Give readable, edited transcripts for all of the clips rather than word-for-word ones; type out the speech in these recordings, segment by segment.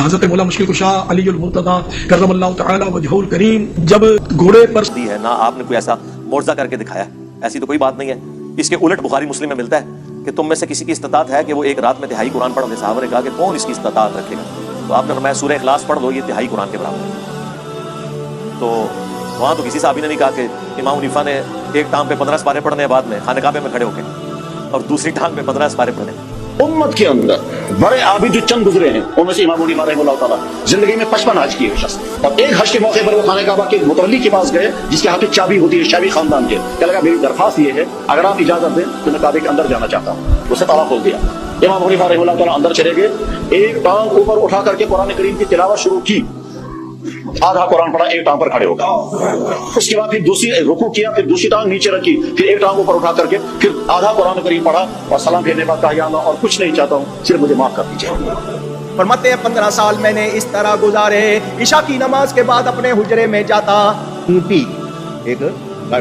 حضرت مولا مشکل کشا علی المرتضیٰ کرم اللہ تعالی وجہہ الکریم جب گھوڑے پر دی ہے نہ آپ نے کوئی ایسا معجزہ کر کے دکھایا، ایسی تو کوئی بات نہیں ہے۔ اس کے الٹ بخاری مسلم میں ملتا ہے کہ تم میں سے کسی کی استطاعت ہے کہ وہ ایک رات میں تہائی قرآن پڑھ لے۔ صحابہ نے کہا کہ کون اس کی استطاعت رکھے گا؟ تو آپ نے فرمایا سورہ اخلاص پڑھ لو، یہ تہائی قرآن کے برابر ہے۔ تو وہاں تو کسی صحابی نے نہیں کہا کہ امام حنیفہ نے ایک ٹانگ پہ 15 سپارے پڑھنے بعد میں خانہ کعبہ میں کھڑے ہو کے اور دوسری ٹانگ پہ 15 سپارے پڑھنے۔ امت کے اندر بڑے عابد جو چند گزرے ہیں ان میں سے امام حنیفہ رحمہ اللہ تعالیٰ زندگی میں 55 حج کیے شخص، اور ایک حج کے موقع پر وہ خانہ کعبہ کے متولی کے پاس گئے جس کے ہاتھ میں چابی ہوتی ہے شابی خاندان کے۔ کہنے لگا میری درخواست یہ ہے اگر آپ اجازت دیں تو میں کعبے کے اندر جانا چاہتا ہوں۔ اسے تالا کھول دیا۔ امام حنیفہ رحمہ اللہ تعالیٰ اندر چلے گئے، ایک ٹانگ اوپر اٹھا کر کے قرآن کریم کی تلاوت شروع کی، آدھا قرآن پڑھا، ایک ٹانگ پر کھڑے ہو گئے۔ اس کے بعد پھر دوسری رکوع کیا، پھر دوسری ٹانگ نیچے رکھی، پھر ایک ٹانگ اوپر اٹھا کر کے پھر آدھا قرآن کریم پڑھا اور سلام پھیرنے بعد کہا یا اللہ اور کچھ نہیں چاہتا ہوں، صرف مجھے معاف کر دیجیے۔ فرماتے ہیں 15 سال میں نے اس طرح گزارے، عشاء کی نماز کے بعد اپنے حجرے میں جاتا، اونٹی ایک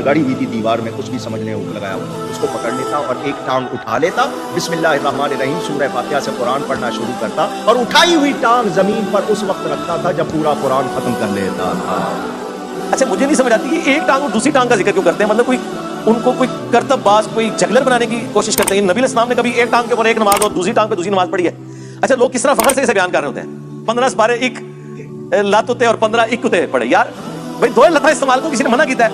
گڑی ہوئی تھی دیوار میں، کچھ بھی سمجھنے لگایا ہوا، اس کو پکڑ لیتا اور ایک ٹانگ اٹھا لیتا، بسم اللہ الرحمن الرحیم سورہ فاتحہ سے قرآن پڑھنا شروع کرتا اور اٹھائی ہوئی ٹانگ زمین پر اس وقت رکھتا تھا جب پورا قرآن ختم کر لیتا تھا۔ اچھا مجھے نہیں سمجھ آتی کہ ایک ٹانگ اور دوسری ٹانگ کا ذکر کیوں کرتے ہیں؟ مطلب کوئی ان کو کوئی کرتب باز، کوئی جگلر بنانے کی کوشش کرتے ہیں۔ نبی علیہ السلام نے کبھی ایک ٹانگ کے اوپر ایک نماز اور دوسری ٹانگ پہ دوسری نماز پڑھی ہے؟ اچھا لوگ کس طرح فخر سے اسے بیان کر رہے ہوتے ہیں، 15 سپارے ایک لاتوتے اور 15 اکتے پڑھے۔ یار بھائی دو لتا استعمال کو کسی نے منع کیتا ہے؟